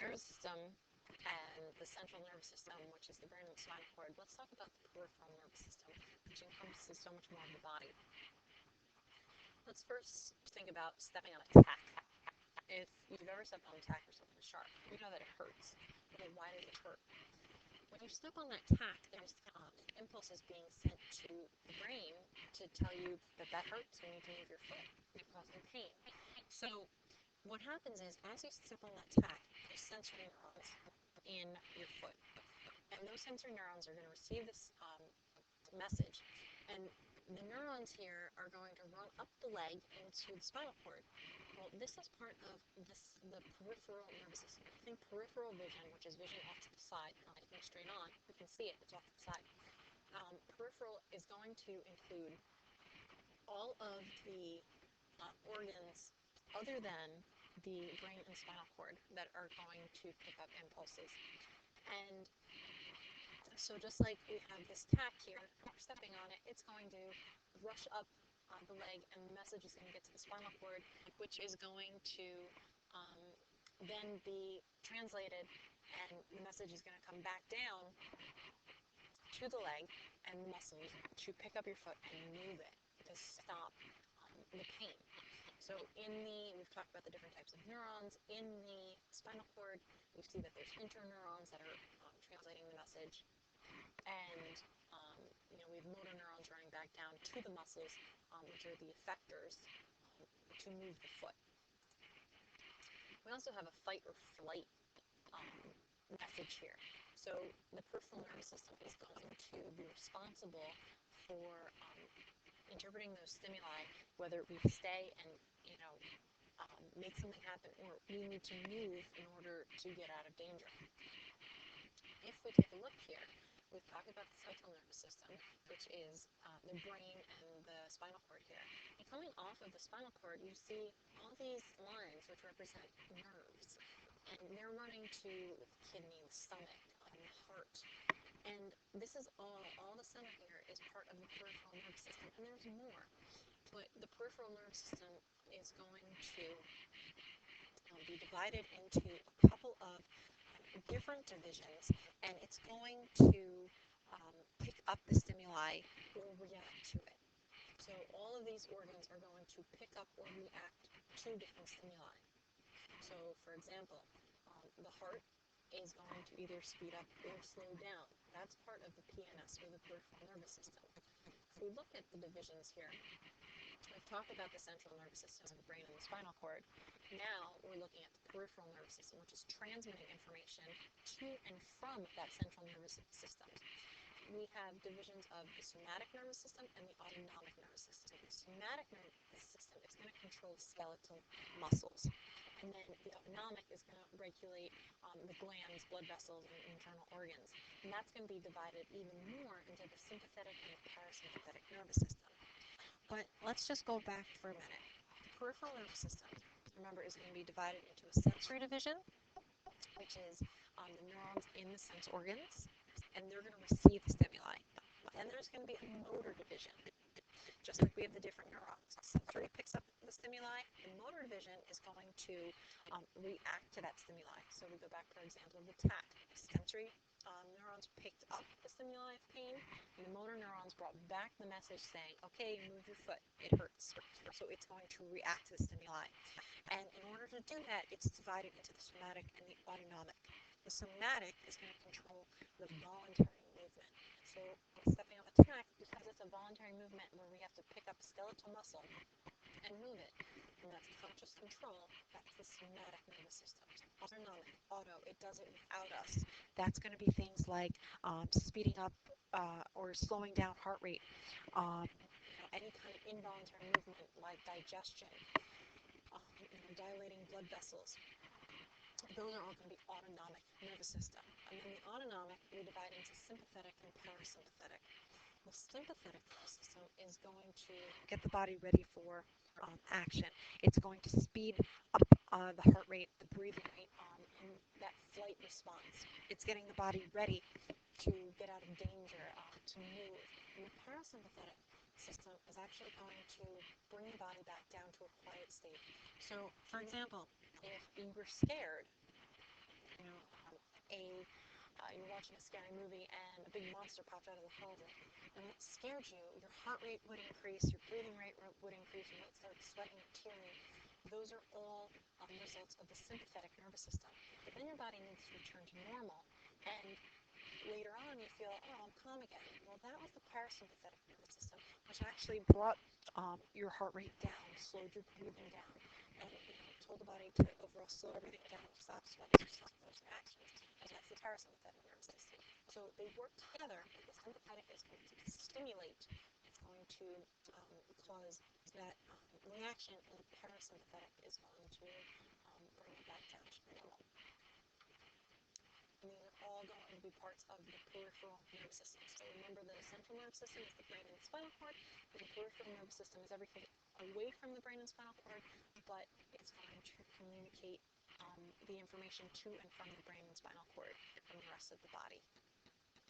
nervous system and the central nervous system, which is the brain and the spinal cord, let's talk about the peripheral nervous system, which encompasses so much more of the body. Let's first think about stepping on a tack. If you've ever stepped on a tack or something sharp, you know that it hurts. Well, why does it hurt? When you step on that tack, there's impulses being sent to the brain to tell you that that hurts. You need to move your foot. You're causing pain. So what happens is, as you step on that tack, there's sensory neurons in your foot. And those sensory neurons are going to receive this message. And the neurons here are going to run up the leg into the spinal cord. Well, this is part of the peripheral nervous system. Think peripheral vision, which is vision off to the side, not looking straight on. You can see it, it's off to the side. Peripheral is going to include all of the organs other than the brain and spinal cord that are going to pick up impulses. And so just like we have this tack here, we're stepping on it, it's going to rush up the leg, and the message is going to get to the spinal cord, which is going to then be translated, and the message is going to come back down to the leg and the muscles to pick up your foot and move it to stop the pain. So we've talked about the different types of neurons. In the spinal cord, we see that there's interneurons that are translating the message. And we have motor neurons running back down to the muscles, which are the effectors to move the foot. We also have a fight or flight message here. So the peripheral nervous system is going to be responsible for interpreting those stimuli, whether we stay and make something happen, or we need to move in order to get out of danger. If we take a look here, we've talked about the central nervous system, which is the brain and the spinal cord here. And coming off of the spinal cord, you see all these lines which represent nerves. And they're running to the kidney, the stomach, the heart. And this is all the center here is part of the peripheral nervous system. And there's more. But the peripheral nervous system is going to be divided into a couple of different divisions, and it's going to pick up the stimuli or react to it. So all of these organs are going to pick up or react to different stimuli. So, for example, the heart is going to either speed up or slow down. That's part of the PNS, or the peripheral nervous system. If we look at the divisions here, we've talked about the central nervous system, the brain and the spinal cord. Now we're looking at the peripheral nervous system, which is transmitting information to and from that central nervous system. We have divisions of the somatic nervous system and the autonomic nervous system. The somatic nervous system is going to control skeletal muscles. And then the autonomic is going to regulate the glands, blood vessels, and internal organs. And that's going to be divided even more into the sympathetic and the parasympathetic nervous system. But let's just go back for a minute. The peripheral nervous system, remember, is going to be divided into a sensory division, which is the neurons in the sense organs, and they're going to receive the stimuli. Then there's going to be a motor division, just like we have the different neurons. Sensory picks up the stimuli, and motor division is going to react to that stimuli. So we go back, for example, of the tack. Sensory neurons picked up the stimuli of pain, and the motor neurons brought back the message saying, okay, move your foot, it hurts. So it's going to react to the stimuli. And in order to do that, it's divided into the somatic and the autonomic. The somatic is going to control the voluntary movement. So stepping on the tack, because it's a voluntary movement where we have to pick up a skeletal muscle and move it, and that's conscious control, that's the somatic nervous system. Autonomic, it does it without us. That's going to be things like speeding up or slowing down heart rate, any kind of involuntary movement like digestion, dilating blood vessels. Those are all going to be autonomic nervous system. And then the autonomic we divide into sympathetic and parasympathetic. The sympathetic nervous system is going to get the body ready for action. It's going to speed up the heart rate, the breathing rate, and that flight response. It's getting the body ready to get out of danger, to move. And the parasympathetic system is actually going to bring the body back down to a quiet state. So, for example, if you were scared you know, you're watching a scary movie and a big monster popped out of the closet, and it scared you, your heart rate would increase, your breathing rate would increase, you might start sweating and tearing. Those are all results of the sympathetic nervous system. But then your body needs to return to normal, and later on you feel, oh, I'm calm again. Well, that was the parasympathetic nervous system, which actually brought your heart rate down, slowed your breathing down, and told the body to overall slow everything down, stop sweating, stop those reactions. And that's the parasympathetic nervous system. So they work together. The sympathetic is going to stimulate, it's going to cause that reaction, and the parasympathetic is going to bring it back down to normal. And these are all going to be parts of the peripheral nervous system. So remember, the central nervous system is the brain and the spinal cord, and the peripheral nervous system is everything away from the brain and spinal cord, but it's going to communicate the information to and from the brain and spinal cord from the rest of the body.